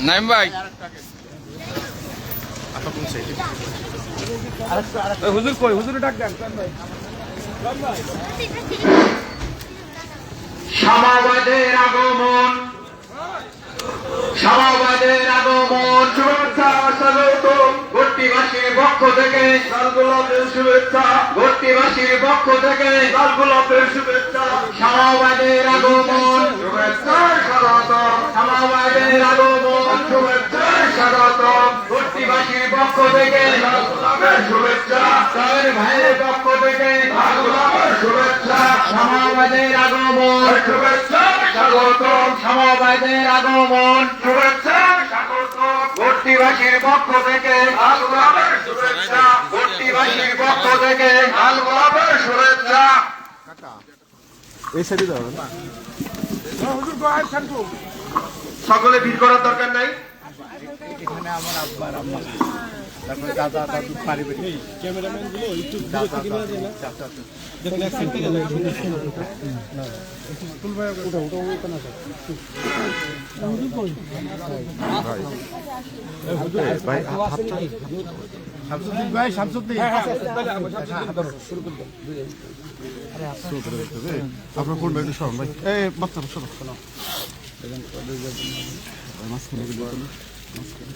নাইম ভাই হুজুর কই হুজুর ডাক দেন সমাবাদের আগমন শুভেচ্ছা স্বাগতম ভর্তিবাসীর পক্ষ থেকে লালগোলাপের শুভেচ্ছা ভর্তিবাসীর পক্ষ থেকে লালগোলাপের শুভেচ্ছা সমাবাদের আগমন শুভেচ্ছা স্বাগতম সমাবাদের আগমন শুভেচ্ছা স্বাগতম ভর্তিবাসীর পক্ষ থেকে লালগোলাপের শুভেচ্ছা তার ভাইয়ের পক্ষ থেকে লালগোলাপের শুভেচ্ছা সমাবাদের আগমন শুভেচ্ছা স্বাগতম সমাবাদের আগমন শুভেচ্ছা স্বাগতম ভর্তিবাসীর পক্ষ থেকে লালগোলাপের শুভেচ্ছা ভর্তিবাসীর পক্ষ থেকে লালগোলাপের শুভেচ্ছা এই সাইডে যাবেন না সকলে ভিড় করার দরকার নাই এখানে আমার আব্বার আম্মা তারপরে দাদা দাদু পারিবারিক ক্যামেরাম্যান গুলো একটু দূরে থেকে না যায় না দেখেন এক সাইড থেকে লাগে না ফুল ভাই ওটা ওটা না ভাই শামসুদ্দিন ভাই শামসুদ্দিন শুরু করে দাও আপনার কোন ভাই সব ভাই এই বাচ্চা শোনো শোনো মাঝখানে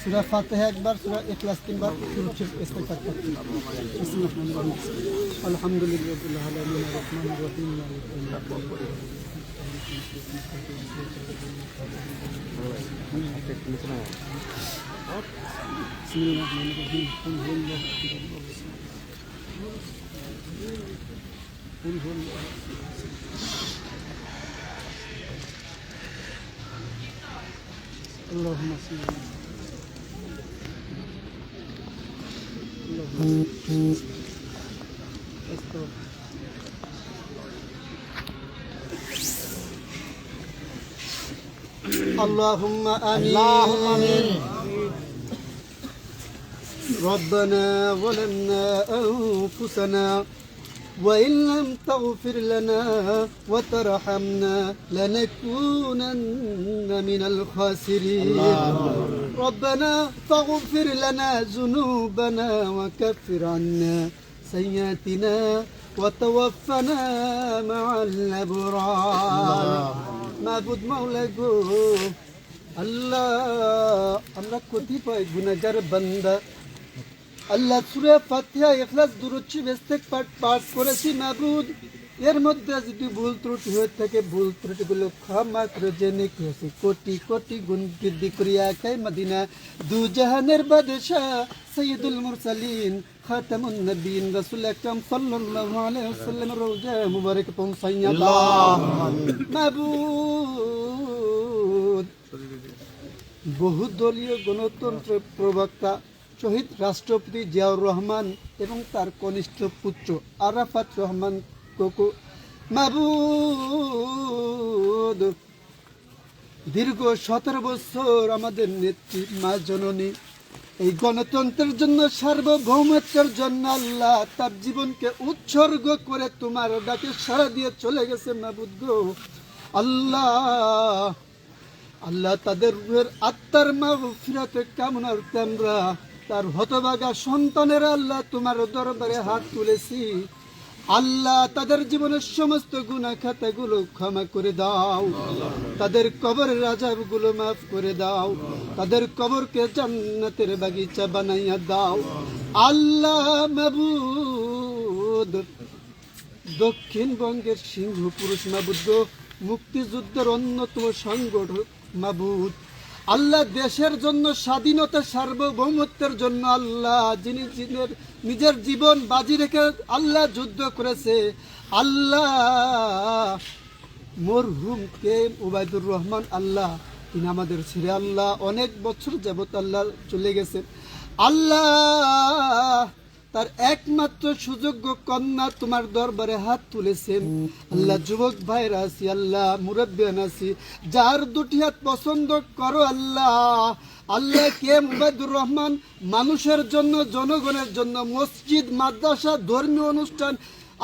सूरह फातिहा एक बार, सूरह इखलास 3 बार, इस्तिग़फ़ार अल्हम्दुलिल्लाहि रब्बिल आलमीन अर्रहमानिर रहीम मालिकिल اللهم صل اللهم آمين ربنا ظلمنا أنفسنا وإن لم تغفر لنا وترحمنا لنكونن من الخاسرين ربنا فاغفر لنا ذنوبنا وكفر عنا سيئاتنا وتوفنا مع الأبرار معبود مولاك الله আমরা কতিপয় গুনাহগার বান্দা আল্লাহ সূরা ফাতিহা ইখলাস দুরূদ শরীফ ইস্তিগফার পাঠ করেছি মাবুদ এর মধ্যে যদি ভুল ত্রুটি হয়ে থাকে ভুল ত্রুটিগুলো ক্ষমা করে জেনে করেছি কোটি কোটি গুণ বৃদ্ধি করিয়া খাই মদিনা দু জাহানের বাদশা সৈয়দুল মুরসালিন খাতামুন নবীন রাসূল আকরাম সাল্লাল্লাহু আলাইহি ওয়াসাল্লাম রওজা মুবারক পৌঁছাইয়া দাও মাবুদ বহুদলীয় গণতন্ত্র প্রবক্তা শহীদ রাষ্ট্রপতি জিয়াউর রহমান এবং তার কনিষ্ঠ পুত্র আরাফাত রহমান কোকো মাবুদ দীর্ঘ 17 বছর আমাদের নেত্রী মা জননী এই গণতন্ত্রের জন্য সার্বভৌমত্বের জন্য আল্লাহ তার জীবনকে উৎসর্গ করে তোমার ডাকে সাড়া দিয়ে চলে গেছে মাবুদ গো আল্লাহ আল্লাহ তাদের রূহের আত্মার মাগফিরাতের কামনার্থে আমরা তার হতভাগা সন্তানেরা আল্লাহ তোমার দরবারে হাত তুলেছি আল্লাহ তাদের জীবনের সমস্ত গুনাহ খাতাগুলো ক্ষমা করে দাও তাদের কবরের আযাবগুলো মাফ করে দাও তাদের কবরকে জান্নাতের বাগিচা বানাইয়া দাও আল্লাহ মাবুদ দক্ষিণবঙ্গের সিংহপুরুষ মাবুদ মুক্তিযুদ্ধের অন্যতম সংগঠক মাবুদ আল্লাহ দেশের জন্য স্বাধীনতা সার্বভৌমত্বের জন্য আল্লাহ যিনি নিজের জীবন বাজি রেখে আল্লাহ যুদ্ধ করেছে আল্লাহ মরহুম কে উবাইদুর রহমান আল্লাহ তিনি আমাদের ছেড়ে আল্লাহ অনেক বছর যাবত আল্লাহ চলে গেছেন আল্লাহ তার একমাত্র সুযোগ্য কন্যা তোমার দরবারে হাত তুলেছেন আল্লাহ যুবক ভাইরা আছি আল্লাহ মুরব্বিয়ান আছি যার দুটি হাত পছন্দ করো আল্লাহ আল্লাহ কে মুবাইদুর রহমান মানুষের জন্য, জনগণের জন্য মসজিদ, মাদ্রাসা, ধর্মীয় অনুষ্ঠান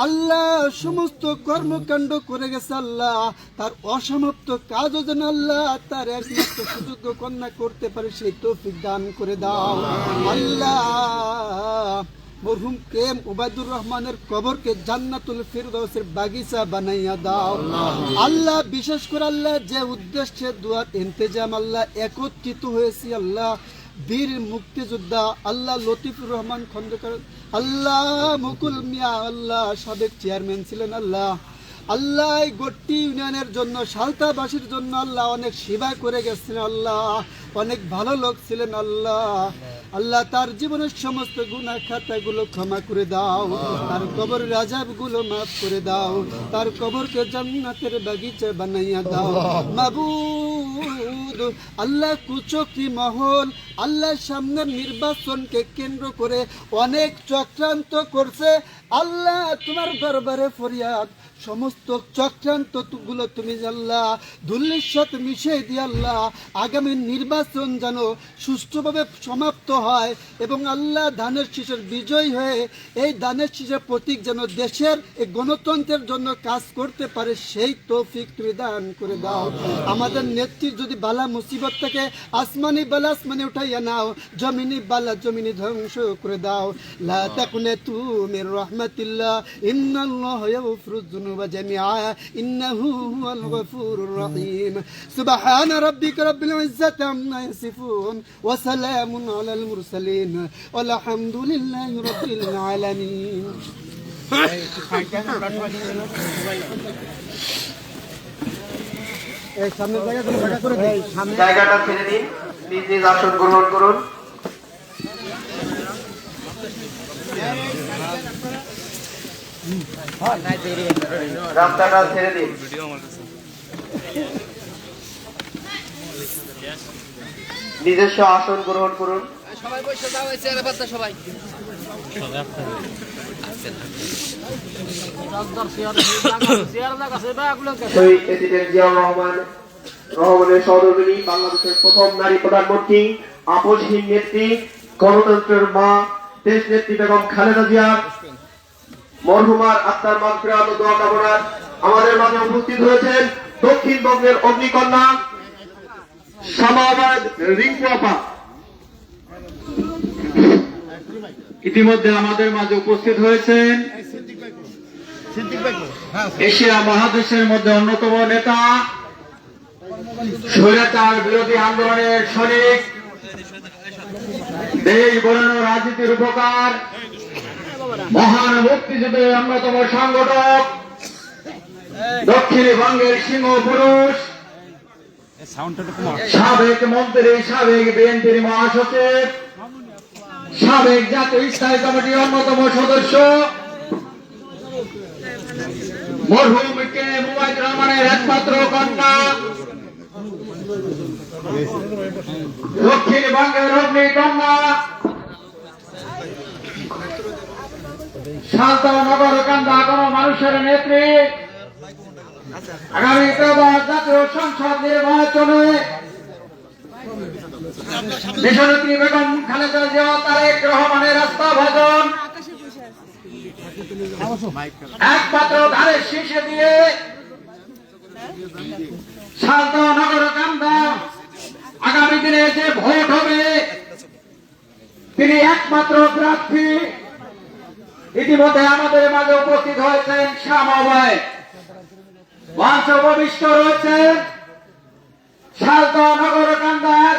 আল্লাহ সমস্ত কর্মকাণ্ড করে গেছে। আল্লাহ তার অসমাপ্ত কাজও যেন আল্লাহ তার একমাত্র সুযোগ্য কন্যা করতে পারে, সেই তৌফিক দান করে দাও আল্লাহ। মরহুম কে ওবায়দুর রহমানের কবরকে জান্নাতুল ফিরদৌসের বাগিচা বানাইয়া দাও আল্লাহ। বিশেষ করে আল্লাহ যে উদ্দেশ্যে দুয়ার ইন্তেজাম আল্লাহ একত্রিত হয়েছি আল্লাহ, বীর মুক্তিযোদ্ধা আল্লাহ লতিফুর রহমান খন্দকার আল্লাহ, মুকুল মিয়া আল্লাহ সাবেক চেয়ারম্যান ছিলেন আল্লাহ। আল্লাহ এই গোট্টি ইউনিয়নের জন্য, সালতাবাসীর জন্য আল্লাহ অনেক সেবা করে গেছেন আল্লাহ, অনেক ভালো লোক ছিলেন আল্লাহ। আল্লাহ তার জীবনের সমস্ত গুনাহ খাতাগুলো ক্ষমা করে দাও, তার কবরের আযাবগুলো মাফ করে দাও, তার কবরকে জান্নাতের বাগিচা বানাইয়া দাও মাবুদ। আল্লাহ কুচক্রি মহল আল্লাহ সামনের নির্বাচনকে কেন্দ্র করে অনেক চক্রান্ত করছে আল্লাহ, তোমার দরবারে ফরিয়াদ সমস্ত চক্রান্ত গুলো তুমি আল্লাহ ধুলির সাথে মিশিয়ে দিয়ে আল্লাহ আগামী নির্বাচন যেন সুষ্ঠুভাবে সমাপ্ত হয় এবং আল্লাহ ধানের শীষের বিজয় হয়ে এই ধানের শীষের প্রতীক যেন দেশের এই গণতন্ত্রের জন্য কাজ করতে পারে, সেই তৌফিক তুমি দান করে দাও। আমাদের নেত্রীর যদি বালা মুসিবত থাকে আসমানি বালা আসমানি উঠাইয়া নাও, জমিনি বালা জমিনি ধ্বংস করে দাও। লা তাকুনাতু মির রাহমাতিল্লাহ ইন্নাল্লাহা ইয়াগফিরুয যুনুবা জামিআ ইন্নাহু হুয়াল গফুরুর রহিম। সুবহান রাব্বিকা রাব্বিল ইজ্জাতি আম্মা ইয়াসিফুন ওয়া সালামুন আলাল মুরসালিন ওয়ালহামদুলিল্লাহি রাব্বিল আলামিন। এই সামনে জায়গা করে দেই, জায়গাটা ছেড়ে দিন, নিজ নিজ আসন গ্রহণ করুন। রাস্তাটা ছেড়ে দিন। নিজস্ব আসন গ্রহণ করুন। সবাই বসে যাও, এই চেয়ারে বাচ্চা সবাই শহীদ প্রেসিডেন্ট জিয়াউর রহমানের সহধর্মিণী, বাংলাদেশের প্রথম নারী প্রধানমন্ত্রী, আপোষহীন নেত্রী, গণতন্ত্রের মা, দেশ নেত্রী বেগম খালেদা জিয়ার মরহুমার আত্মার মাগফিরাত ও দোয়া কামনায় আমাদের মাঝে উপস্থিত হয়েছেন দক্ষিণবঙ্গের অগ্নিকন্যা শামাওয়াত রিঙ্কু আপা। ইতিমধ্যে আমাদের মাঝে উপস্থিত হয়েছেন এশিয়া মহাদেশের মধ্যে অন্যতম নেতা, স্বৈরাচার বিরোধী আন্দোলনের সৈনিক, দেশ গড়ানো রাজনীতির উপকার, মহান মুক্তিযুদ্ধের অন্যতম সংগঠক, দক্ষিণবঙ্গের সিংহ পুরুষ, সাবেক মন্ত্রী, সাবেক বিএনপির মহাসচিব, সাবেক জাতীয় স্থায়ী কমিটির অন্যতম সদস্য, মরহুম কে মুবাইদুর রহমানের একমাত্র কন্যা, দক্ষিণবঙ্গের অগ্নিকন্যা, শান্তনগর কান্দা কোন মানুষের নেত্রী, আগামী জাতীয় সংসদ নির্বাচনে দেশনেত্রী বেগম খালেদা জিয়া তারেক রহমানের আস্থাভাজন একমাত্র ধারের শীর্ষে দিয়ে শান্তনগর কান্দা আগামী দিনে যে ভোট হবে তিনি একমাত্র প্রার্থী। ইতিমধ্যে আমাদের মাঝে উপস্থিত হয়েছেন শ্যামাবাই, মঞ্চে উপবিষ্ট রয়েছেন শান্তনগর কান্দার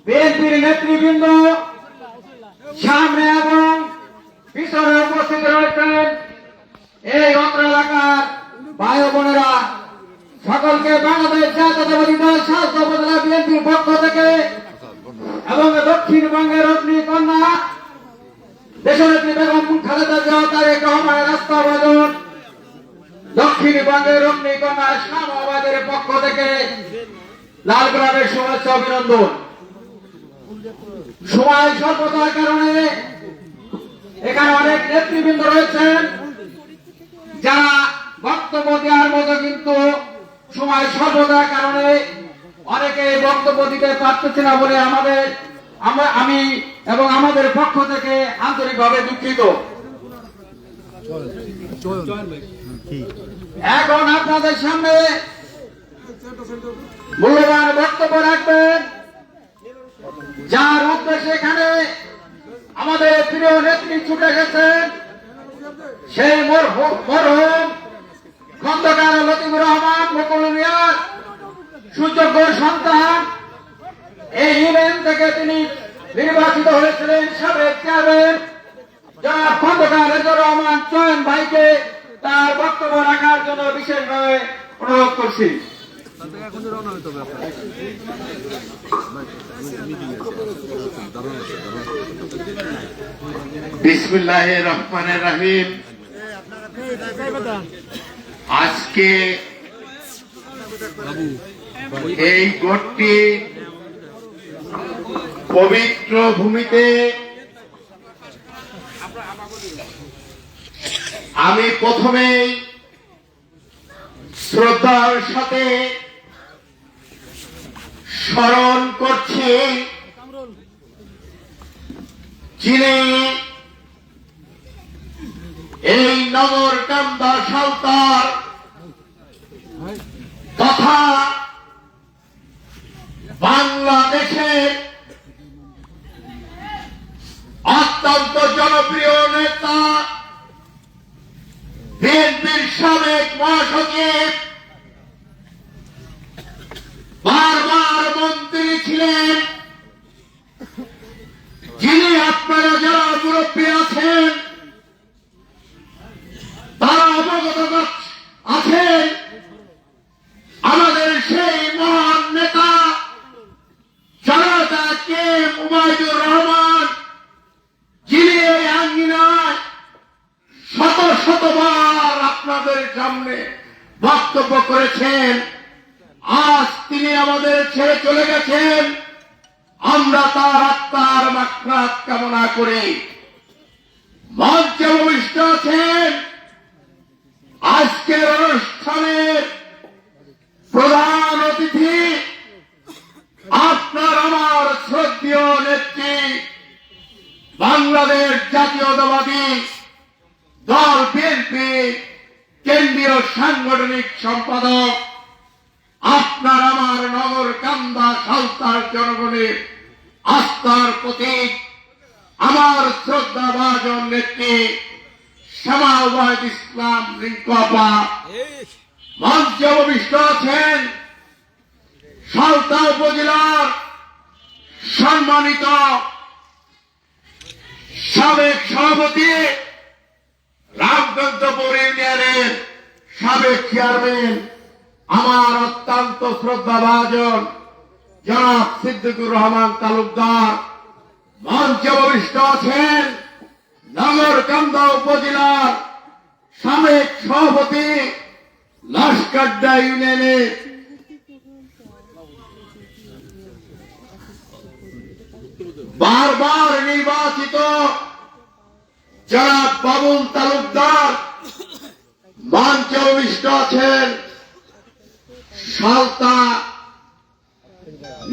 বিএনপির নেতৃবৃন্দ, সামনে এবং পিছনে উপস্থিত রয়েছেন এই অত্র এলাকার ভাই বোনেরা। সকলকে বাংলাদেশ জাতীয়তাবাদী দল স্বাস্থ্য উপজেলা বিএনপির পক্ষ থেকে এবং দক্ষিণবঙ্গের অগ্নিকন্যা দেশনেত্রী বেগম খালেদা জিয়া তারেক রহমানের আস্থাভাজন, দক্ষিণবঙ্গের অগ্নিকন্যা শামাওয়াতের পক্ষ থেকে লালগ্রামের শুভেচ্ছা অভিনন্দন। সময় স্বল্পতার কারণে এখানে অনেক নেতৃবৃন্দ রয়েছেন যারা বক্তব্য দেওয়ার মতো, কিন্তু সময় স্বল্পতার কারণে অনেকে বক্তব্য দিতে পারতেছে না বলে আমি এবং আমাদের পক্ষ থেকে আন্তরিকভাবে দুঃখিত। এখন আপনাদের সামনে মূল্যবান বক্তব্য রাখবেন, যার উদ্দেশ্যে এখানে আমাদের প্রিয় নেত্রী ছুটে গেছেন, সেই মরহুম খন্দকার লতিফুর রহমান মুকুল মিয়ার সুযোগ্য সন্তান। এই ইউনিয়ন থেকে তিনি নির্বাচিত হয়েছিলেন সাবেক চেয়ারম্যান জনাব খন্দকার রেজর রহমান চয়ন ভাইকে তার বক্তব্য রাখার জন্য বিশেষভাবে অনুরোধ করছি। বিসমিল্লাহির রহমানির রহিম। আজকে এই গড়টি পবিত্র ভূমিতে আমি প্রথমেই শ্রদ্ধার সাথে স্মরণ করছি যিনি এই নগরকান্দা সাঁওতাল তথা বাংলাদেশের অত্যন্ত জনপ্রিয় নেতা, বিএনপির সাবেক মহাসচিব, বারবার মন্ত্রী ছিলেন, যিনি আপনারা যারা মুরব্বী আছেন তারা অবগত আছেন, আমাদের সেই মহান নেতা জনতা কে উবাইদুর রহমান, যিনি এই আঙ্গিনায় শত শতবার আপনাদের সামনে বক্তব্য করেছেন। আজ তিনি আমাদের ছেড়ে চলে গেছেন, আমরা তার আত্মার মাগফিরাত কামনা করি। মঞ্চে উপবিষ্ট আছেন আজকের অনুষ্ঠানের প্রধান অতিথি, আপনার আমার শ্রদ্ধেয় নেত্রী, বাংলাদেশ জাতীয়তাবাদী দল বিএনপি কেন্দ্রীয় সাংগঠনিক সম্পাদক, আপনার আমার নগরকান্দা সাঁওতাল জনগণের আস্থার প্রতীক, আমার শ্রদ্ধাভাজন নেত্রী শ্যামা ওবায়দ ইসলাম রিঙ্কু আপা। মঞ্চে উপবিষ্ট আছেন সাঁওতাল উপজেলার সম্মানিত সাবেক সভাপতি, রামচন্দ্রপুর ইউনিয়নের সাবেক চেয়ারম্যান, আমার অত্যন্ত শ্রদ্ধাভাজন জনাব সিদ্দিকুর রহমান তালুকদার। মঞ্চে উপবিষ্ট আছেন নগরকান্দা উপজেলার সাবেক সভাপতি, লাশকাড্ডা ইউনিয়নের বারবার নির্বাচিত জনাব বাবুল তালুকদার। মঞ্চে উপবিষ্ট আছেন সালতা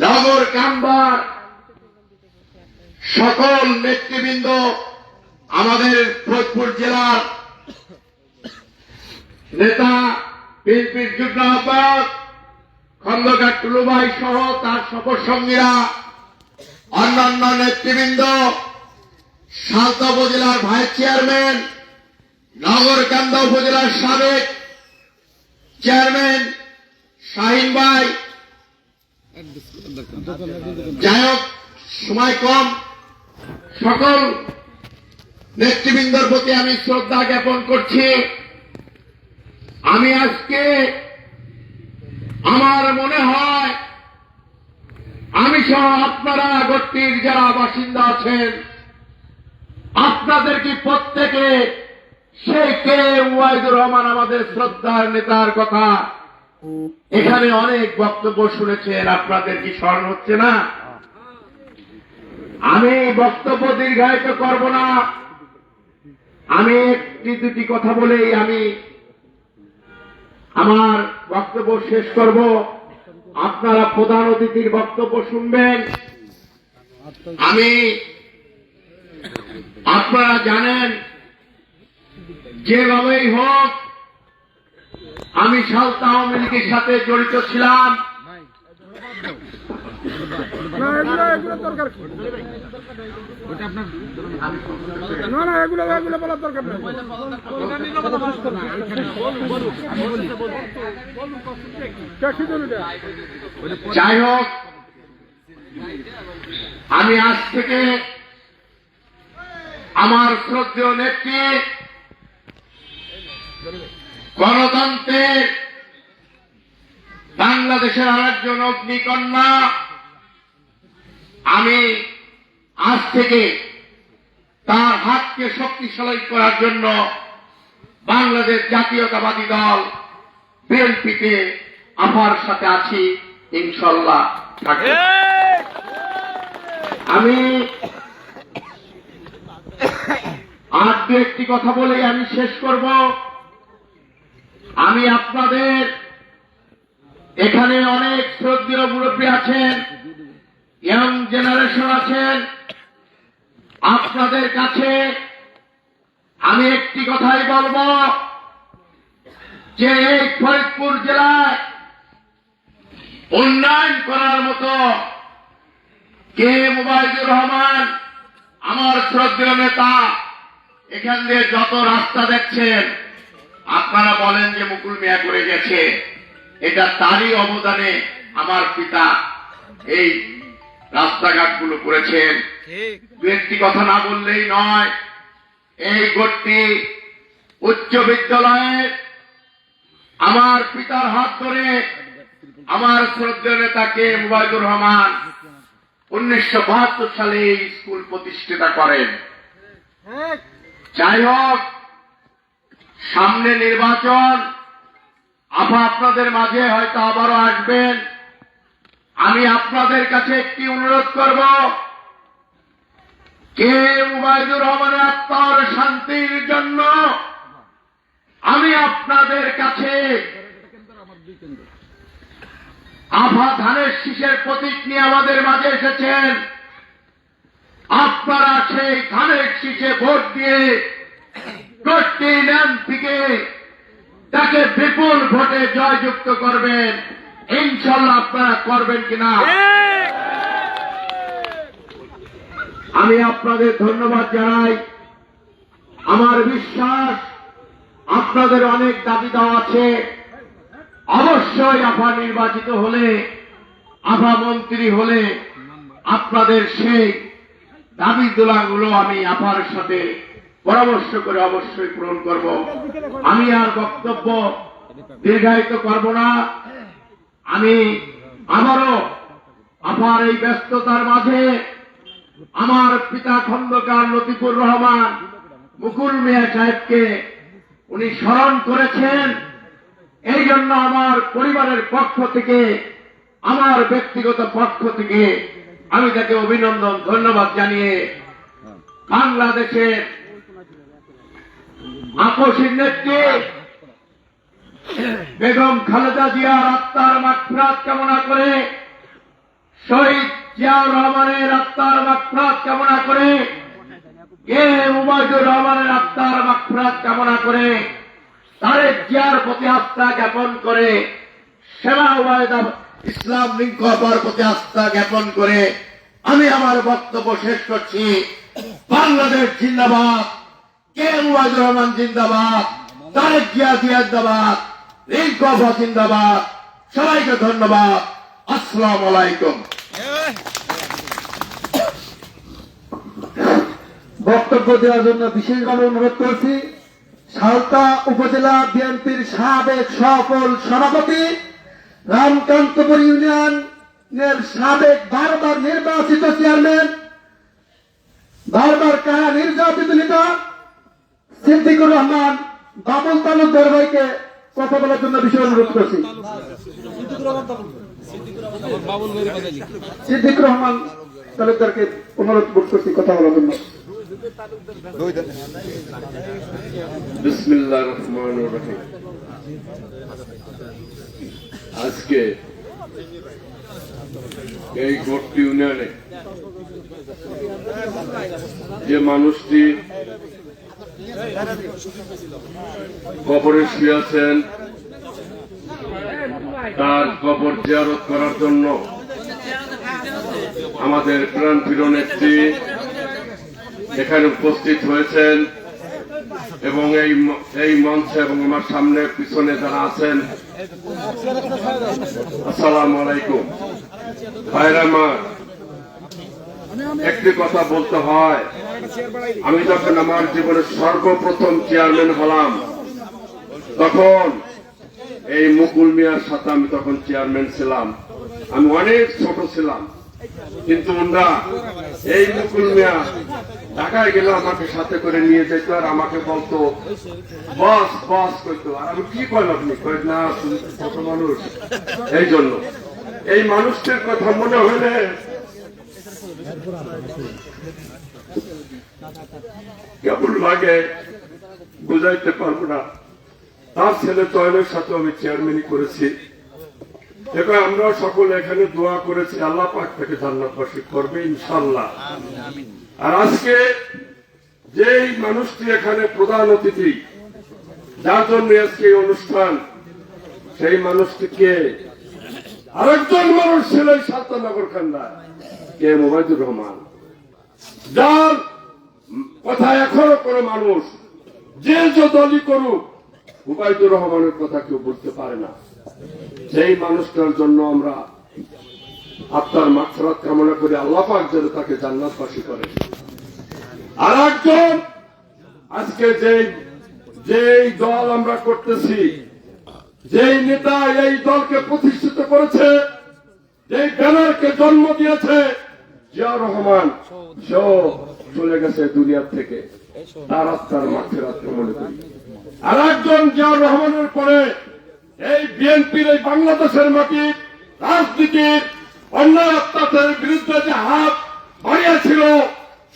নগরকান্দার সকল নেতৃবৃন্দ, আমাদের ফরিদপুর জেলার নেতা, বিএনপির যুগ্ম আহ্বায়ক খন্দকার টুলু ভাই সহ তার সফরসঙ্গীরা, অন্যান্য নেতৃবৃন্দ, সালতা উপজেলার ভাইস চেয়ারম্যান, নগরকান্দা উপজেলার সাবেক চেয়ারম্যান শাহিন ভাই, যাই হোক সময় কম, সকল নেতৃবৃন্দর প্রতি আমি শ্রদ্ধা জ্ঞাপন করছি। আমি আজকে আমার মনে হয় আমি সহ আপনারা গড়টির যারা বাসিন্দা আছেন আপনাদের কি প্রত্যেকে সেই কে ওবায়দুর রহমান আমাদের শ্রদ্ধার নেতার কথা এখানে অনেক বক্তব্য শুনেছেন, আপনাদের কি স্মরণ হচ্ছে না? আমি বক্তব্য দীর্ঘায়িত করব না, আমি একটি দুটি কথা বলেই আমি আমার বক্তব্য শেষ করব। আপনারা প্রধান অতিথির বক্তব্য শুনবেন। আপনারা জানেন যেভাবেই হোক আমি সালতা আওয়ামী লীগের সাথে জড়িত ছিলাম। যাই হোক, আমি আজ থেকে আমার শ্রদ্ধেয় নেত্রী গণতন্ত্রের বাংলাদেশের আরেকজন অগ্নিকন্যা, আমি আজ থেকে তার হাতকে শক্তিশালী করার জন্য বাংলাদেশ জাতীয়তাবাদী দল বিএনপিতে আপার সাথে আছি, ইনশাল্লাহ থাকবে। আমি আর দু একটি কথা বলে আমি শেষ করব। আমি আপনাদের এখানে অনেক শ্রদ্ধেয় মুরব্বী আছেন, ইয়ং জেনারেশন আছেন, আপনাদের কাছে আমি একটি কথাই বলবো যে এই ফরিদপুর জেলায় উন্নয়ন করার মতো কে মুবাইদুর রহমান আমার শ্রদ্ধেয় নেতা, এখান দিয়ে যত রাস্তা দেখছেন আপনারা বলেন যে মুকুল মিয়া করে গেছে, এটা তারই অবদানে আমার পিতা এই রাস্তাঘাটগুলো করেছেন। দু একটি কথা না বললেই নয়, এই গোটটি উচ্চ বিদ্যালয়ে আমার পিতার হাত ধরে আমার শ্রদ্ধেয় নেতা কে মুবাইদুর রহমান 1972 সালে এই স্কুল প্রতিষ্ঠাতা করেন। যাই হোক, সামনে নির্বাচন, আপনাদের মাঝে হয়তো আবারও আসবেন। আমি আপনাদের কাছে একটি অনুরোধ করব, কে মুবাইদুর রহমানের আত্মার শান্তির জন্য আমি আপনাদের কাছে আভা ধানের শীষের প্রতীক নিয়ে আমাদের মাঝে এসেছেন। আপনারা সেই ধানের শীষে ভোট দিয়ে গোষ্ঠী নাম থেকে তাকে বিপুল ভোটে জয়যুক্ত করবেন, ইনশাল্লাহ আপনারা করবেন কিনা? আমি আপনাদের ধন্যবাদ জানাই। আমার বিশ্বাস আপনাদের অনেক দাবি দেওয়া আছে, অবশ্যই আভা নির্বাচিত হলে, আভা মন্ত্রী হলে আপনাদের সেই দাবি দোলাগুলো আমি আপার সাথে পরামর্শ করে অবশ্যই পূরণ করব। আমি আর বক্তব্য দীর্ঘায়িত করব না। আমি আবারও আপার এই ব্যস্ততার মাঝে আমার পিতা খন্দকার লতিফুর রহমান মুকুল মিয়া সাহেবকে উনি স্মরণ করেছেন, এই জন্য আমার পরিবারের পক্ষ থেকে, আমার ব্যক্তিগত পক্ষ থেকে আমি তাকে অভিনন্দন ধন্যবাদ জানিয়ে বাংলাদেশের আপসীর নেত্রী বেগম খালেদা জিয়ার আত্মার মাগফিরাত কামনা করে, শহীদ জিয়াউর রহমানের আত্মার মাগফিরাত কামনা করে, কে মুবাইদুর রহমানের আত্মার মাগফিরাত কামনা করে, তারেক জিয়ার প্রতি আস্থা জ্ঞাপন করে, সেনা ওবায়দা ইসলাম লিঙ্কপার প্রতি আস্থা জ্ঞাপন করে আমি আমার বক্তব্য শেষ করছি। বাংলাদেশ জিন্দাবাদ, কে মুবাইদুর রহমান জিন্দাবাদ, তারেক জিয়া জিন্দাবাদ, লিঙ্কপার জিন্দাবাদ। সবাইকে ধন্যবাদ। আসসালামু আলাইকুম। বক্তব্য দেওয়ার জন্য বিশেষভাবে অনুরোধ করছি সালতা উপজেলা বিএনপির সাবেক সফল সভাপতি, রামকান্তপুর ইউনিয়নের সাবেক বারবার নির্বাচিত চেয়ারম্যান, বারবার কারা নির্যাতিত নেতা সিদ্দিকুর রহমান বাবুল তালুকদার ভাইকে কথা বলার জন্য বিশেষ অনুরোধ করছি। সিদ্দিকুর রহমান তালুকদারকে অনুরোধ করছি কথা বলার জন্য। বিসমিল্লাহির রহমানির রহিম। আজকে এই গোট্টি ইউনিয়নে যে মানুষটি কবরে শুয়ে আছেন, তার কবর জিয়ারত করার জন্য আমাদের প্রাণপ্রিয় নেত্রী এখানে উপস্থিত হয়েছেন এবং এই মঞ্চে এবং আমার সামনে পিছনে যারা আছেন, আসসালামু আলাইকুম। ভাইরা আমার, একটি কথা বলতে হয়, আমি যখন আমার জীবনের সর্বপ্রথম চেয়ারম্যান হলাম তখন এই মুকুল মিয়ার সাথে আমি তখন চেয়ারম্যান ছিলাম। আমি অনেক ছোট ছিলাম, কিন্তু ওরা এই মুকুল মিয়া ঢাকায় গেলে আমাকে সাথে করে নিয়ে যেত আর আমাকে বলতো বস বস করতো। আর আমি কি করলাম, আপনি কই না তুমি ছোট মানুষ। এই জন্য এই মানুষটির কথা মনে হলে কেমন লাগে বুঝাইতে পারবো না। তার ছেলে চয়নের সাথে আমি চেয়ারম্যানই করেছি। দেখো, আমরা সকলে এখানে দোয়া করেছি আল্লাহ পাক তাকে জান্নাতবাসী করবে ইনশাআল্লাহ। আর আজকে যেই মানুষটি এখানে প্রধান অতিথি, যার জন্য আজকে এই অনুষ্ঠান, সেই মানুষটিকে আরেকজন মানুষ ছিলেন সালতানগর কান্দা, কে মোবাইদুর রহমান, যার কথা এখনো কোনো মানুষ যে দলই করুক ওবায়দুর রহমানের কথা কেউ বলতে পারে না। সেই মানুষটার জন্য আমরা আপনার মাগফিরাত কামনা করি, আল্লাহ পাক যেন তাকে জান্নাতবাসী করে। আর একজন আজকে যেই দল আমরা করতেছি, যেই নেতা এই দলকে প্রতিষ্ঠিত করেছে, যেই ব্যানারকে জন্ম দিয়েছে, জিয়াউর রহমান, সেও চলে গেছে দুনিয়ার থেকে, তার আত্মার মাগফিরাত কামনা করি। আর একজন জিয়াউর রহমানের পরে এই বিএনপির এই বাংলাদেশের মাটি রাজনীতির অন্যায় অত্যাচারের বিরুদ্ধে যে হাত বাড়িয়েছিল,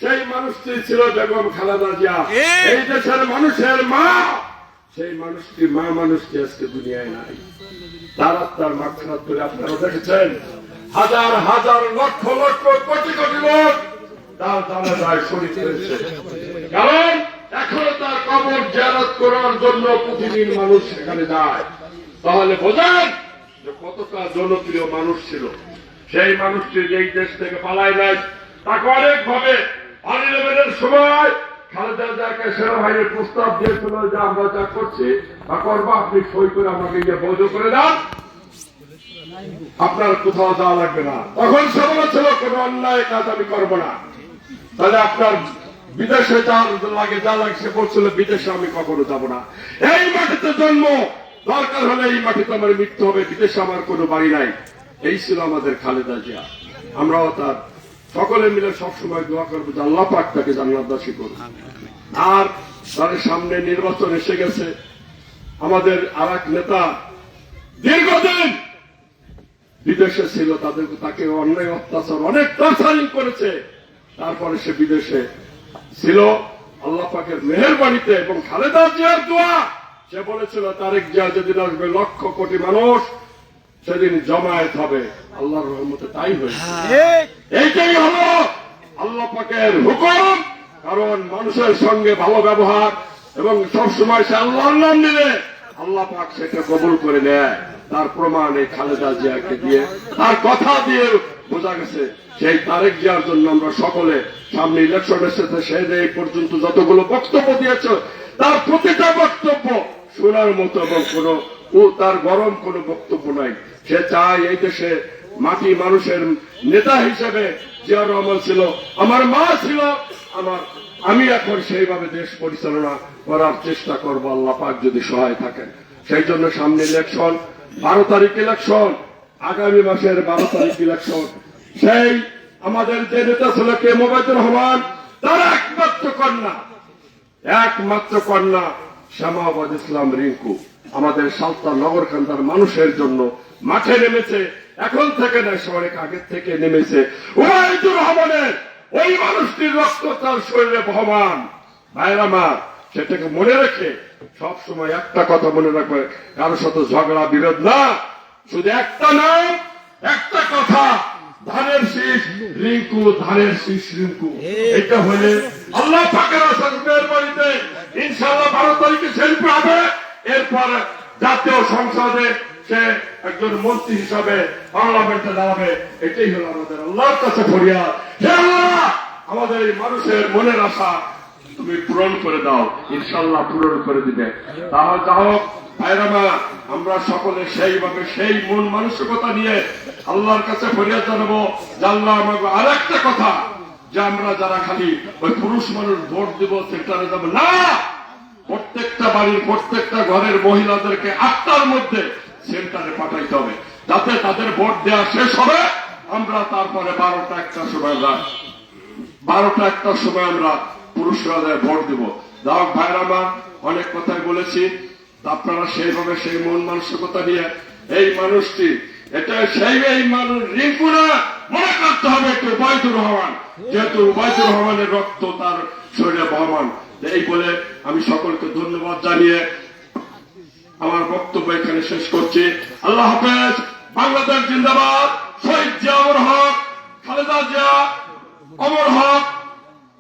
সেই মানুষটি ছিল বেগম খালেদা জিয়া, এই দেশের মানুষের মা। সেই মানুষটি মা মানুষটি আজকে দুনিয়ায় নাই, তার আত্মার মাগফিরাত করে। আপনারা দেখেছেন হাজার হাজার লক্ষ লক্ষ কোটি কোটি লোক তার জানাজায় শরীক হয়েছে, কারণ এখনো তার কবর জিয়ারত করার জন্য প্রতিদিন মানুষ সেখানে যায়। তাহলে বোঝেন যে কতটা জনপ্রিয় মানুষ ছিল। সেই মানুষটি যেই দেশ থেকে পালায় নাই, তাকে অনেক ভাবে 11 সময় খালেদা জিয়াকে সেনাবাহিনীর প্রস্তাব দিয়েছিল যে আমরা যা করছি তা করবো, আপনি সই করে আমাকে গিয়ে বৈধ করে দেন, আপনার কোথাও যাওয়া লাগবে না। তখন সে বলেছিল কোন অন্যায় কাজ আমি করবো না, তাহলে আপনার বিদেশে যা লাগে সে বলছিল বিদেশে আমি কখনো যাবো না। এই মাটিতে জন্ম, দরকার হলে এই মাটিতে আমার মৃত্যু হবে, বিদেশে আমার কোনো বাড়ি নাই। এই ছিল আমাদের খালেদা জিয়া। আমরাও তার সকলে মিলে সবসময় দোয়া করবো যে আল্লাহ পাক তাকে জান্নাতবাসী করুন। আর তার সামনে নির্বাচন এসে গেছে, আমাদের আর এক নেতা দীর্ঘদিন বিদেশে ছিল, তাকে অন্যায় অত্যাচার অনেক টর্চারিং করেছে, তারপরে সে বিদেশে ছিল আল্লাহ পাকের মেহেরবানিতে এবং খালেদা জিয়ার দোয়া। সে বলেছিল তারেক জিয়া যেদিন আসবে লক্ষ কোটি মানুষ সেদিন জমায়েত হবে, আল্লাহর রহমতে তাই হয়েছে। এইটাই হলো আল্লাহ পাকের হুকুম, কারণ মানুষের সঙ্গে ভালো ব্যবহার এবং সবসময় সে আল্লাহর নাম নিলে আল্লাহ পাক সেটা কবুল করে নেয়। তার প্রমাণ এই খালেদা জিয়াকে দিয়ে, তার কথা দিয়ে বোঝা গেছে। সেই তারেক জিয়ার জন্য আমরা সকলে সামনে ইলেকশন এসেছে, সে এই পর্যন্ত যতগুলো বক্তব্য দিয়েছে তার প্রতিটা বক্তব্য শোনার মতো এবং তার গরম কোনো বক্তব্য নাই। সে চায় এই দেশে মাটি মানুষের নেতা হিসেবে জিয়াউর রহমান ছিল, আমার মা ছিল, আমি এখন সেইভাবে দেশ পরিচালনা করার চেষ্টা করবো, আল্লাহ পাক যদি সহায় থাকেন। সেই জন্য সামনে ইলেকশন, 12 তারিখ ইলেকশন, আগামী মাসের 12 তারিখ ইলেকশন। সেই আমাদের যে নেতা ছিল কে মোবাইদুর রহমান, তার একমাত্র কন্যা শ্যামাবাদ ইসলাম রিঙ্কু আমাদের সালতানগর কান্দার মানুষের জন্য মাঠে নেমেছে। এখন থেকে না, অনেক আগের থেকে নেমেছে। ওবায়দুর রহমানের ওই মানুষটির রক্ত তার শরীরে বহমান। ভাইরা আমার, সেটাকে মনে রেখে সব সময় একটা কথা মনে রাখবে, কারোর সাথে ঝগড়া বিরোধ না, শুধু একটা নাম একটা কথা, ধানের শীষ রিঙ্কু, ধানের শীষ রিঙ্কু, এটা হলে আল্লাহ পাকের অসংখ্যের বাড়িতে ইনশাআল্লাহ 12 তারিখে শিল্প হবে। এরপর জাতীয় সংসদে সে একজন মন্ত্রী হিসাবে পার্লামেন্টে দাঁড়াবে। এটাই হলো আমাদের আল্লাহর কাছে ফরিয়াদ। হে আল্লাহ, আমাদের এই মানুষের মনের আশা তুমি পূরণ করে দাও, ইনশাআল্লাহ পূরণ করে দিবে। তাহলে যাও ভাইরামা, আমরা সকলে সেইভাবে সেই মন মানসিকতা নিয়ে আল্লাহর কাছে ফরিয়াদ জানাবো। আল্লাহ আমাকে আর একটা কথা, যে আমরা যারা খালি ওই পুরুষ মানুষ ভোট দিব সেক্টরে যাবো না, প্রত্যেকটা বাড়ির প্রত্যেকটা ঘরের মহিলাদেরকে 8টার মধ্যে সেন্টারে পাঠাইতে হবে, যাতে তাদের ভোট দেওয়া শেষ হবে। আমরা তারপরে 12টা-1টার সময় আমরা পুরুষরা ভোট দিব। যাও ভাইরামা, অনেক কথাই বলেছি, আপনারা সেইভাবে সেই মন মানসিকতা নিয়ে এই মানুষটি, এটা এই মানুষ রিঙ্কু না, মনে করতে হবে একটু উবাইদুর রহমান, যেহেতু উবাইদুর রহমানের রক্ত তার শরীরে বহমান। এই বলে আমি সকলকে ধন্যবাদ জানিয়ে আমার বক্তব্য এখানে শেষ করছি। আল্লাহ হাফেজ। বাংলাদেশ জিন্দাবাদ। শহীদ জিয়া অমর হক, খালেদা জিয়া অমর হক,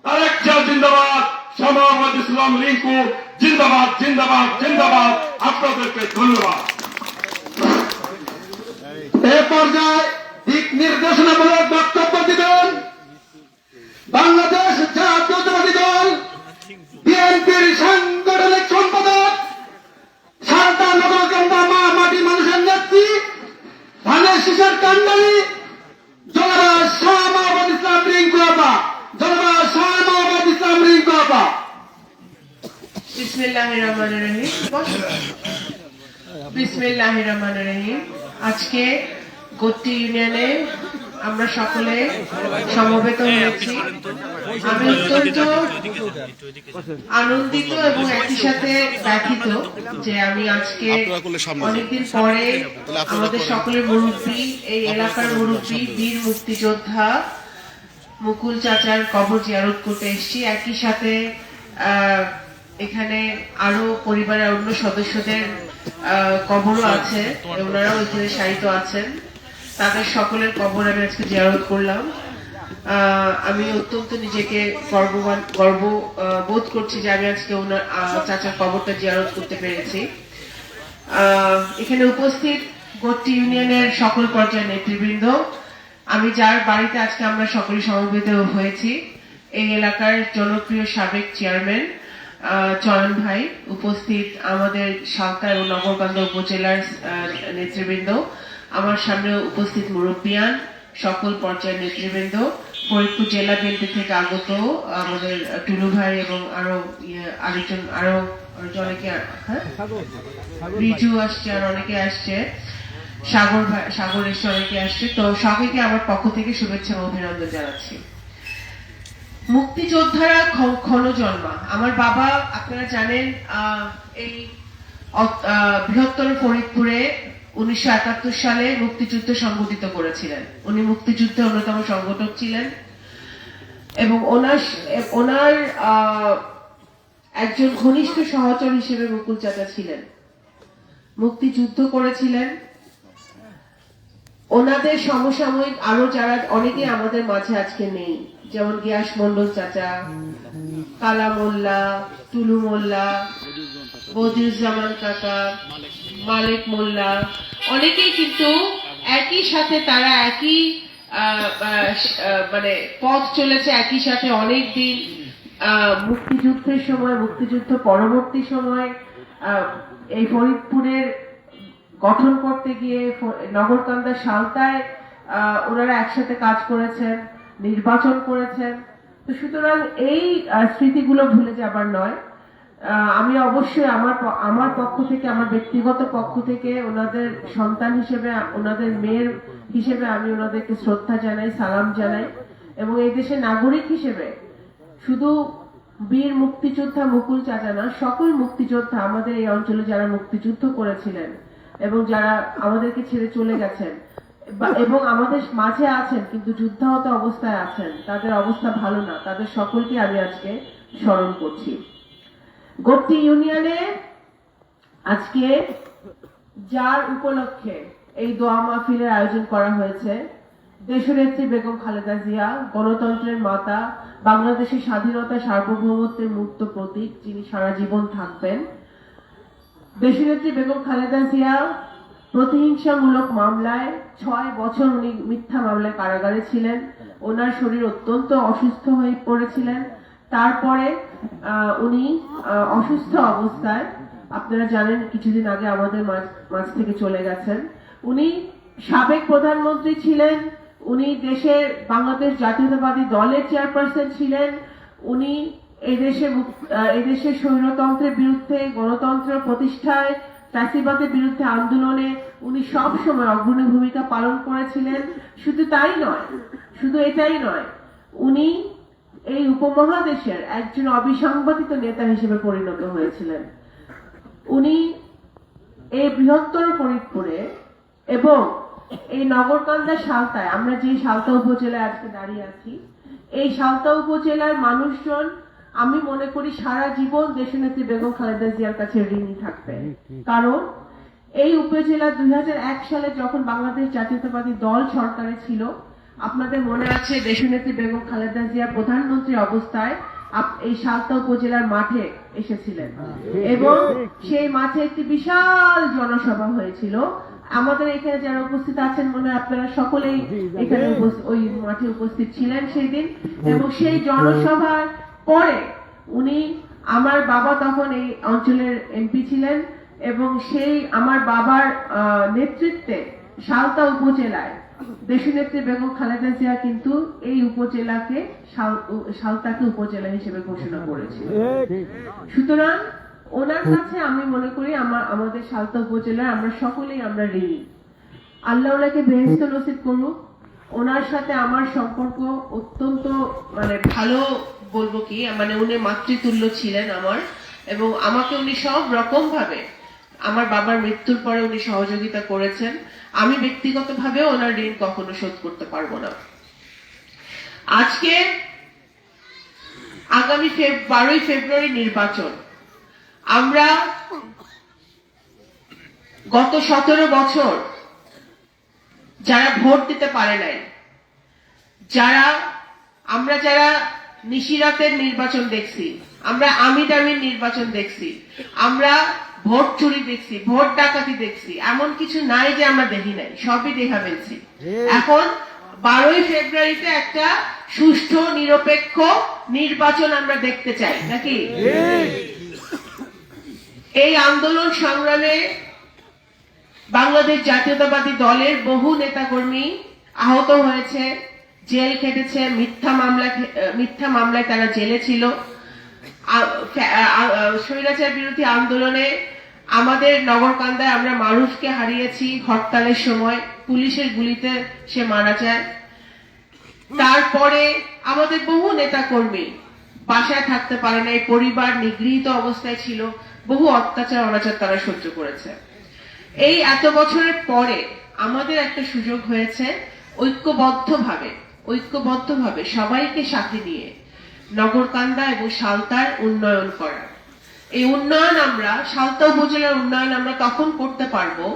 তারেক জিয়া জিন্দাবাদ, জামায়াত ইসলাম রিঙ্কু জিন্দাবাদ, জিন্দাবাদ, জিন্দাবাদ। আপনাদেরকে ধন্যবাদ। এ পর্যায়ে দিক নির্দেশনামূলক বক্তব্য দিবেন বাংলাদেশ জাতীয়তাবাদী দল বিএনপির সাংগঠনিক সম্পাদক, সারদা নগরকান্দা মা মাটি মানুষের নেত্রী, ধানের শীষের কান্ডারি জনাবা শাহ মাহমুদ ইসলাম রিঙ্কু আপা। জনাবা শাহ মাহমুদ ইসলাম রিঙ্কু আপা। বিসমিল্লাহির রহমানির রহিম। আজকে গোত্রী ইউনিয়নে আমরা সকলে সমবেত হয়েছি। আমি অত্যন্ত আনন্দিত এবং একই সাথে ব্যথিত যে আমি আজকে অনেকদিন পরে আমাদের সকলের মুরব্বী, এই এলাকার মুরব্বী, বীর মুক্তিযোদ্ধা মুকুল চাচার কবর জিয়ারত করতে এসেছি। একই সাথে এখানে আরো পরিবারের অন্য সদস্যদের কবরও আছে, ওনারাও এখানে শায়িত আছেন। তাদের সকলের কবর আমি আজকে জিয়ারত করলাম। আমি অত্যন্ত নিজেকে গর্ব বোধ করছি যে আমি আজকে ওনার চাচার কবরটা জিয়ারত করতে পেরেছি। এখানে উপস্থিত গোত্রী ইউনিয়নের সকল পর্যায়ের নেতৃবৃন্দ, আমি যার বাড়িতে আজকে আমরা সকলে সমবেত হয়েছি, এই এলাকার জনপ্রিয় সাবেক চেয়ারম্যান চয়ন ভাই, উপস্থিত আমাদের সালতা এবং নগরকান্দা উপজেলার নেতৃবৃন্দ, আমার সামনে উপস্থিত মুরব্বিয়ান, সকল পর্যায়ের নেতৃবৃন্দ, ফরিদপুর জেলা বিএনপি থেকে আগত আমাদের টুলু ভাই এবং আরো অনেকে, রিজু আসছে আর অনেকে আসছে, সাগর এসে অনেকে আসছে। তো সকলকে আমার পক্ষ থেকে শুভেচ্ছা ও অভিনন্দন জানাচ্ছি। মুক্তিযোদ্ধারা ক্ষণ জন্মা। আমার বাবা, আপনারা জানেন, এই বৃহত্তর ফরিদপুরে 1971 সালে মুক্তিযুদ্ধ সংগঠিত করেছিলেন। উনি মুক্তিযুদ্ধের অন্যতম সংগঠক ছিলেন এবং ওনার একজন ঘনিষ্ঠ সহচর হিসেবে মুকুল চাচা ছিলেন, মুক্তিযুদ্ধ করেছিলেন। ওনাদের সমসাময়িক আরো যারা অনেকে আমাদের মাঝে আজকে নেই, যেমন গিয়াস মন্ডল চাচা, কালা মোল্লা, টুলু মোল্লা, বদিউজ্জামান কাকা, মালিক মোল্লা, অনেকেই কিন্তু একই সাথে তারা একই মানে পথ চলেছে, একই সাথে অনেক দিন মুক্তিযুদ্ধের সময়, মুক্তিযুদ্ধ পরবর্তী সময় এই ফরিদপুরের গঠন করতে গিয়ে নগরকান্দা সালতায় ওনারা একসাথে কাজ করেছেন, নির্বাচন করেছেন। তো সুতরাং এই স্মৃতিগুলো ভুলে যাবার নয়। আমি অবশ্যই আমার পক্ষ থেকে, আমার ব্যক্তিগত পক্ষ থেকে ওনাদের সন্তান হিসেবে, ওনাদের মেয়ের হিসেবে আমি ওনাদেরকে শ্রদ্ধা জানাই, সালাম জানাই এবং এই দেশের নাগরিক হিসেবে শুধু বীর মুক্তিযোদ্ধা মুকুল চাচা না, সকল মুক্তিযোদ্ধা আমাদের এই অঞ্চলে যারা মুক্তিযুদ্ধ করেছিলেন এবং যারা আমাদেরকে ছেড়ে চলে গেছেন এবং আমাদের মাঝে আছেন কিন্তু যুদ্ধাহত অবস্থায় আছেন, তাদের অবস্থা ভালো না, তাদের সকলকে আমি আজকে স্মরণ করছি। গোত্রী ইউনিয়নে আজকে যার উপলক্ষে এই দোয়া মাহফিলের আয়োজন করা হয়েছে। দেশনেত্রী বেগম খালেদা জিয়া গণতন্ত্রের মাতা, বাংলাদেশের স্বাধীনতা সার্বভৌমত্বের মূর্ত প্রতীক, যিনি সারা জীবন থাকবেন। দেশনেত্রী বেগম খালেদা জিয়া প্রতিহিংসামূলক মামলায় 6 বছর উনি মিথ্যা মামলায় কারাগারে ছিলেন। ওনার শরীর অত্যন্ত অসুস্থ হয়ে পড়েছিলেন। তারপরে উনি অসুস্থ অবস্থায়, আপনারা জানেন, কিছুদিন আগে আমাদের মাঝ থেকে চলে গেছেন। উনি সাবেক প্রধানমন্ত্রী ছিলেন, উনি দেশের বাংলাদেশ জাতীয়তাবাদী দলের চেয়ারপারসন ছিলেন, উনি এদেশের স্বৈরতন্ত্রের বিরুদ্ধে, গণতন্ত্র প্রতিষ্ঠায়, ফ্যাসিবাদের বিরুদ্ধে আন্দোলনে উনি সব সময় অগ্রণী ভূমিকা পালন করেছিলেন। শুধু তাই নয়, শুধু এটাই নয়, উনি এই উপমহাদেশের একজন অবিসংবাদিত নেতা হিসেবে পরিণত হয়েছিলেন। উনি এই বৃহত্তর ফরিদপুরে এবং এই নগরকান্দা সালতায়, আমরা যে সালতা উপজেলায় আজকে দাঁড়িয়ে আছি, এই সালতা উপজেলার মানুষজন, আমি মনে করি সারা জীবন দেশনেত্রী বেগম খালেদা জিয়ার কাছে ঋণী থাকবে। কারণ এই উপজেলা 2001 সালে যখন বাংলাদেশ জাতীয়তাবাদী দল সরকারে ছিল, আপনাদের মনে আছে দেশনেত্রী বেগম খালেদা জিয়া প্রধানমন্ত্রী অবস্থায় এই সালতা উপজেলার মাঠে এসেছিলেন এবং সেই মাঠে একটি বিশাল জনসভা হয়েছিল। আমাদের এখানে যারা উপস্থিত আছেন, মনে হয় আপনারা সকলেই এখানে ওই মাঠে উপস্থিত ছিলেন সেই দিন। এবং সেই জনসভার পরে উনি, আমার বাবা তখন এই অঞ্চলের এমপি ছিলেন এবং সেই আমার বাবার নেতৃত্বে সালতা উপজেলায় দেশনেত্রী বেগম খালেদা জিয়া কিন্তু এই উপজেলাকে, সালতাকে উপজেলা হিসেবে ঘোষণা করেছিল। সুতরাং ওনার কাছে আমি মনে করি আমাদের সালতা উপজেলার আমরা সকলেই আমরা ঋণী। আল্লাহ ওনাকে বেহেশত নসিব করুক। ওনার সাথে আমার সম্পর্ক অত্যন্ত ভালো, বলবো কি, উনি মাতৃতুল্য ছিলেন আমার, এবং আমাকে উনি সব রকম ভাবে আমার বাবার মৃত্যুর পরে উনি সহযোগিতা করেছেন। আমি ব্যক্তিগতভাবেও ওনার ঋণ কখনো শোধ করতে পারবো না। আজকে আগামী 12ই ফেব্রুয়ারি নির্বাচন। আমরা গত 17 বছর যারা ভোট দিতে পারে নাই, আমরা যারা নিশিরাতের নির্বাচন দেখছি, আমরা আমির নির্বাচন দেখছি, আমরা ভোট চুরি দেখছি, ভোট ডাকাতি দেখছি, এমন কিছু নাই যে আমরা দেখি নাই, সবই দেখা ফেলছি। এখন 12ই ফেব্রুয়ারিতে একটা সুষ্ঠু নিরপেক্ষ নির্বাচন আমরা দেখতে চাই, নাকি? এই আন্দোলন সংগ্রামে বাংলাদেশ জাতীয়তাবাদী দলের বহু নেতাকর্মী আহত হয়েছে, জেল খেটেছে, মিথ্যা মামলায় তারা জেলে ছিল। স্বৈরাচার বিরোধী আন্দোলনে আমাদের নগরকান্দায় আমরা মানুষকে হারিয়েছি, হরতালের সময় পুলিশের গুলিতে সে মারা যায়। তারপরে আমাদের বহু নেতাকর্মী বাসায় থাকতে পারে নাই, পরিবার নিগৃহীত অবস্থায় ছিল, বহু অত্যাচার অনাচার তারা সহ্য করেছে। এই এত বছরের পরে আমাদের একটা সুযোগ হয়েছে ঐক্যবদ্ধভাবে সবাইকে সাথে নিয়ে নগরকান্দা এবং সালতার উন্নয়ন করা। এই উন্নয়ন আমরা, সালতা উপজেলার উন্নয়ন আমরা তখন করতে পারবো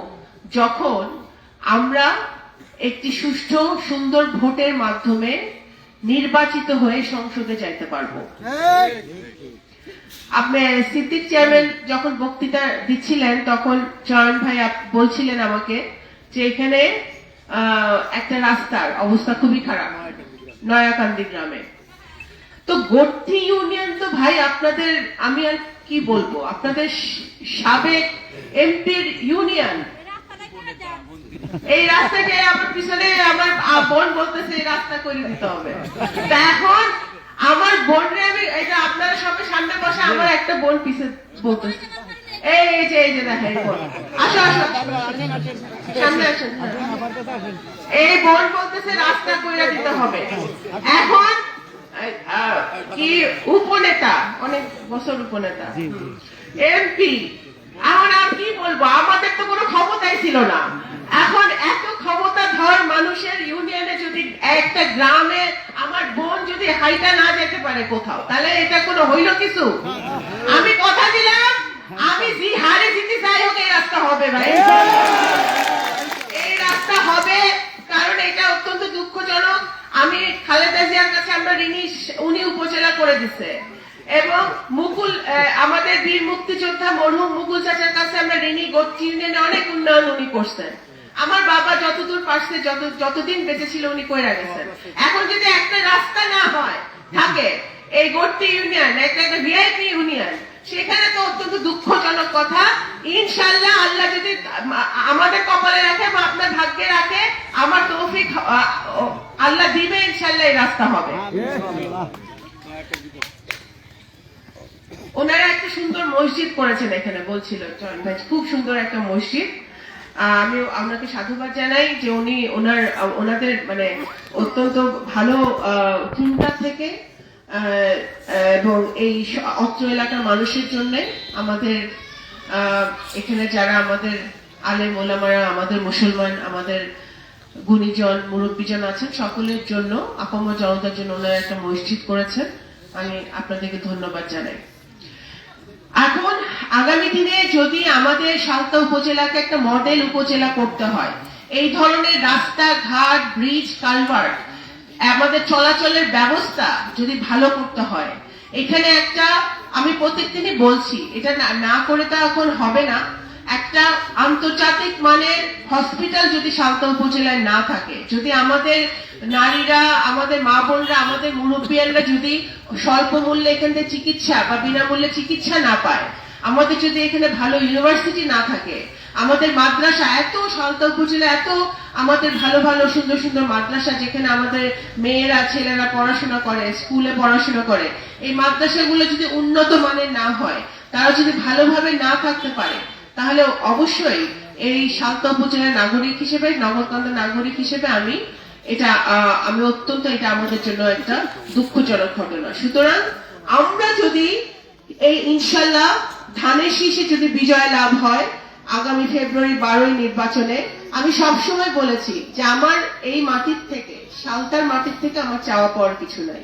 যখন আমরা একটি সুষ্ঠু সুন্দর ভোটের মাধ্যমে নির্বাচিত হয়ে সংসদে যাইতে পারবো। আপনি সিদ্দিক চেয়ারম্যান যখন বক্তৃতা দিচ্ছিলেন, তখন চয়ন ভাই বলছিলেন আমাকে যে এখানে একটা রাস্তার অবস্থা খুবই খারাপ, নয়াকান্দি গ্রামে। তো গর্তি ইউনিয়ন তো ভাই আপনাদের, আমি আর কি বলবো, আপনাদের সাবেক এমপির ইউনিয়ন। এই রাস্তাকে আমার পিছনে আমার বোন বলতেছে এই রাস্তা করে দিতে হবে। তা এখন আমার বোনরে আমি, এটা আপনারা সবাই সামনে বসে, আমার একটা বোন পিছিয়ে বলতেছে, এই যে দেখেন বোন, আসো সামনে আসেন। এই বোন বলতেছে রাস্তা করে দিতে হবে। এখন কি উপনেতা, অনেক বছর উপনেতা, এমপি, এখন আর কি বলবো, আমাদের তো কোনো ক্ষমতাই ছিল না। এখন এত ক্ষমতাধর মানুষের ইউনিয়নে যদি একটা গ্রামে আমার বোন যদি হাইটা না যেতে পারে কোথাও, তাহলে এটা কোনো হইল কিছু? আমি কথা দিলাম, আমি যে হারে জিতে যাই হোক এই রাস্তা হবে ভাই। এই হবে, কারণ এটা অত্যন্ত দুঃখজনক। আমি খালেদা জিয়ার কাছে আমরা ঋণী, উনি উপজেলা করে দিচ্ছে, এবং মুকুল আমাদের বীর মুক্তিযোদ্ধা মরহুম মুকুল চাচার কাছে আমরা ঋণী, গোত্রী ইউনিয়নে অনেক উন্নয়ন উনি করছেন। আমার বাবা যতদূর পারছে, যতদিন বেঁচে ছিল উনি কইরা গেছেন। এখন যদি একটা রাস্তা না হয় থাকে এই গোত্রী ইউনিয়ন একটা ভিআইপি ইউনিয়ন, সেখানে তো অত্যন্ত দুঃখজনক কথা। ইনশাআল্লাহ আল্লাহ যদি আমাদের কপালে রাখে বা আপনার ভাগ্যে রাখে, আমার তৌফিক আল্লাহ দিবে, ইনশাআল্লাহ এই রাস্তা হবে। ওনারা একটা সুন্দর মসজিদ করেছেন এখানে, বলছিল জয়েন্ট ভাই, খুব সুন্দর একটা মসজিদ। আমি আপনাকে সাধুবাদ জানাই যে উনি ওনাদের মানে অত্যন্ত ভালো চিন্তা থেকে এবং এই অত্র এলাকার মানুষের জন্য, আমাদের এখানে যারা আমাদের আলেম ওলামারা, আমাদের মুসলমান, আমাদের গুণীজন মুরব্বীজন আছেন, সকলের জন্য, আপামর জনতার জন্য ওনারা একটা মসজিদ করেছেন। আমি আপনাদেরকে ধন্যবাদ জানাই। এখন আগামী দিনে যদি আমাদের সালতা উপজেলাকে একটা মডেল উপজেলা করতে হয়, এই ধরনের রাস্তা ঘাট, ব্রিজ, কালভার্ট, আমাদের চলাচলের ব্যবস্থা যদি ভালো করতে হয়, এখানে একটা, আমি প্রত্যেকদিনই বলছি, এটা না করে তো এখন হবে না, একটা আন্তর্জাতিক মানের হসপিটাল যদি সালতা উপজেলায় না থাকে, যদি আমাদের নারীরা, আমাদের মা বোনরা, আমাদের মুরব্বিয়ানরা যদি স্বল্প মূল্যে এখান থেকে চিকিৎসা বা বিনামূল্যে চিকিৎসা না পায়, আমাদের যদি এখানে ভালো ইউনিভার্সিটি না থাকে, আমাদের মাদ্রাসা, এত সালতা উপজেলা এত আমাদের ভালো ভালো সুন্দর সুন্দর মাদ্রাসা, যেখানে আমাদের মেয়েরা ছেলেরা পড়াশোনা করে, স্কুলে পড়াশোনা করে, এই মাদ্রাসাগুলো যদি উন্নত মানের না হয়, তারা যদি ভালোভাবে না থাকতে পারে, তাহলে অবশ্যই এই সালতা উপজেলার নাগরিক হিসেবে, নগরকান্দা নাগরিক হিসেবে আমি অত্যন্ত, এটা আমাদের জন্য একটা দুঃখজনক ঘটনা। সুতরাং আমরা যদি এই ইনশাল্লাহ ধানের শীষে যদি বিজয় লাভ হয় আগামী ফেব্রুয়ারি 12 নির্বাচনে, আমি সবসময় বলেছি যে আমার এই মাটির থেকে, সালতার মাটির থেকে আমার চাওয়া পাওয়ার কিছু নাই।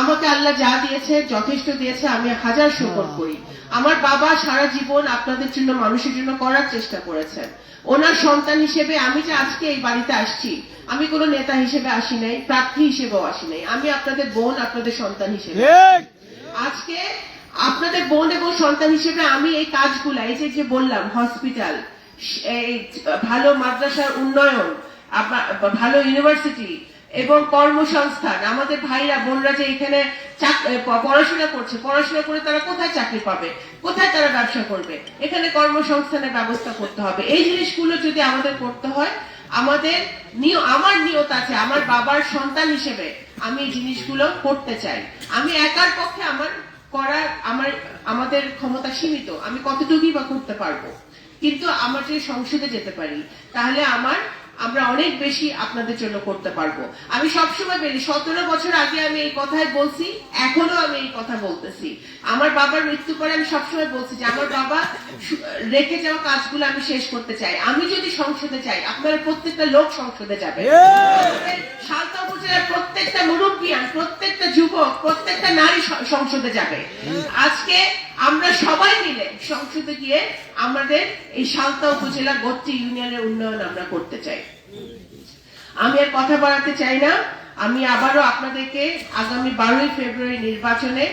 আমাকে আল্লাহ যা দিয়েছে যথেষ্ট দিয়েছে, আমি হাজার শুকর করি। আমার বাবা সারা জীবন আপনাদের জন্য, মানুষের জন্য করার চেষ্টা করেছেন। ওনার সন্তান হিসেবে আমি যে আজকে এই বাড়িতে আসছি, আমি কোনো নেতা হিসেবে আসি নাই, প্রার্থী হিসেবেও আসি নাই, আমি আপনাদের বোন, আপনাদের সন্তান হিসেবে আজকে আপনাদের বোন এবং সন্তান হিসেবে আমি এই কাজগুলা, এই যে বললাম হসপিটাল, এই ভালো মাদ্রাসার উন্নয়ন, ভালো ইউনিভার্সিটি এবং কর্মসংস্থান, আমাদের ভাইরা বোনরা যে এখানে পড়াশোনা করছে, পড়াশোনা করে তারা কোথায় চাকরি পাবে, কোথায় তারা ব্যবসা করবে, এখানে কর্মসংস্থানের ব্যবস্থা করতে হবে। এই জিনিসগুলো যদি আমাদের করতে হয়, আমার নিয়ত আছে, আমার বাবার সন্তান হিসেবে আমি এই জিনিসগুলো করতে চাই। আমি একার পক্ষে আমাদের ক্ষমতা সীমিত, আমি কতটুকুই বা করতে পারবো, কিন্তু আমার যদি সংসদে যেতে পারি, তাহলে আমরা অনেক বেশি আপনাদের জন্য করতে পারবো। আমি সবসময় বলি, 17 বছর আগে আমি এই কথাই বলছি, এখনো আমি এই কথা বলতেছি। আমার বাবার মৃত্যু পরে আমি সবসময় বলছি যে আমার বাবা রেখে যাওয়া কাজগুলো আমি শেষ করতে চাই। আমি যদি সংসদে যাই, আপনারা প্রত্যেকটা লোক সংসদে যাবে, সালতা উপজেলার প্রত্যেকটা মুরব্বিয়ান, প্রত্যেকটা যুবক, প্রত্যেকটা নারী সংসদে যাবে। আজকে আমরা সবাই মিলে সংসদে গিয়ে আমাদের এই সালতা উপজেলা গোত্রী ইউনিয়নের উন্নয়ন আমরা করতে চাই। আমি আর কথা বাড়াতে চাই না। আমি আবারও আপনাদেরকে আগামী 12 ফেব্রুয়ারি নির্বাচনে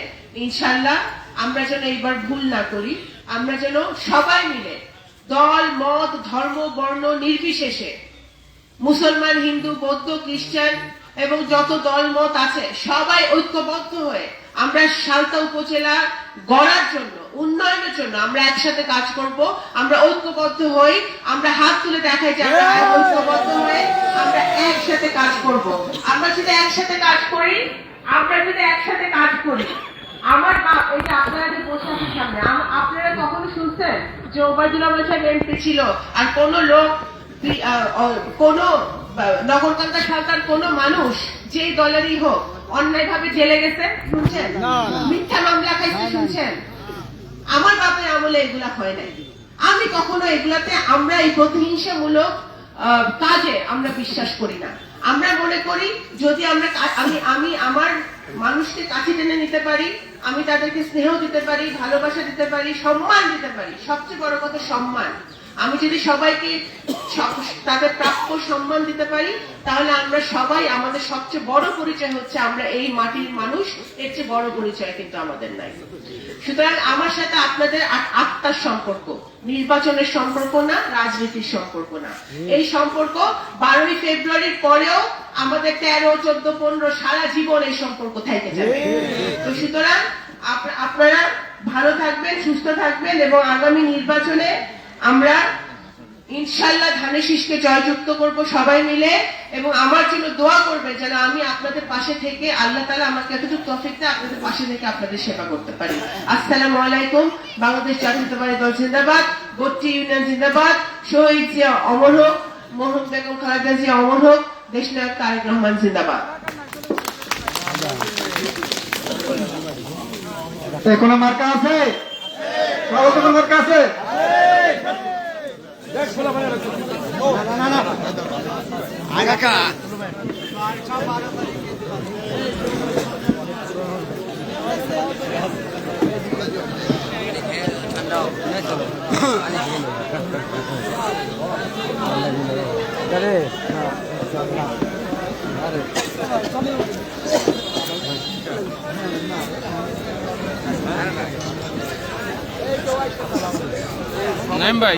ইনশাল্লাহ আমরা যেন এইবার ভুল না করি, আমরা যেন সবাই মিলে দল মত ধর্ম বর্ণ নির্বিশেষে, মুসলমান হিন্দু বৌদ্ধ খ্রিস্টান এবং যত দল মত আছে, সবাই ঐক্যবদ্ধ হয়ে আমরা সালতা উপজেলা গড়ার জন্য, উন্নয়নের জন্য আমরা একসাথে কাজ করব। আমরা ঐক্যবদ্ধ হই, আমরা হাত তুলে দেখাই যে আমরা ঐক্যবদ্ধ হয়ে আমরা একসাথে কাজ করব। আমরা যদি একসাথে কাজ করি, আমার এটা আপনারা যে বসে আছেন সামনে, আপনারা কখনো শুনছেন যে ওবায়দুল রহমান সাহেব এমপি ছিল আর কোন লোক, কোন নগরকান্দা সালতার কোন মানুষ যেই দলেরই হোক অন্যায় ভাবে জেলে গেছে শুনছেন? মিথ্যা মামলা খাইছে শুনছেন? আমার বাপের আমলে এগুলা হয় নাই। আমি কখনো এগুলাতে, আমরা এই প্রতিহিংসামূলক কাজে আমরা বিশ্বাস করি না। আমরা মনে করি যদি আমি আমার মানুষকে কাছে টেনে নিতে পারি, আমি তাদেরকে স্নেহ দিতে পারি, ভালোবাসা দিতে পারি, সম্মান দিতে পারি, সবচেয়ে বড় কথা সম্মান। আমি যদি সবাইকে তাদের প্রাপ্য সম্মান দিতে পারি, তাহলে আমরা সবাই, আমাদের সবচেয়ে বড় পরিচয় হচ্ছে আমরা এই মাটির মানুষ। এর চেয়ে বড় পরিচয় কিন্তু আমাদের নাই। সুতরাং আমার সাথে আপনাদের আত্মার সম্পর্ক, নির্বাচনের সম্পর্ক না, রাজনীতির সম্পর্ক না। এই সম্পর্ক 12ই ফেব্রুয়ারির পরেও আমাদের 13, 14, 15 সারা জীবন এই সম্পর্ক থেকে যাবে। তো সুতরাং আপনারা ভালো থাকবেন, সুস্থ থাকবেন, এবং আগামী নির্বাচনে আমরা ইনশাল্লাহ ধানের শীষকে জয়যুক্ত করব সবাই মিলে। এবং আমার জন্য দোয়া করবে যেন আমি আপনাদের পাশে থেকে, আল্লাহ তাআলা আমাকে এতটুকু তৌফিক দেয় আপনাদের পাশে থেকে আপনাদের সেবা করতে পারি। আসসালামু আলাইকুম। বাংলাদেশ জাতীয়তাবাদী দল জিন্দাবাদ, গোত্রী ইউনিয়ন জিন্দাবাদ, শহীদ জিয়া অমর হোক, মোহন বেগম খালেদা জিয়া অমর হোক, দেশনায়ক তারেক রহমান জিন্দাবাদ। কোনো মার্কা আছে? কোনো মার্কা আছে? নাইম ভাই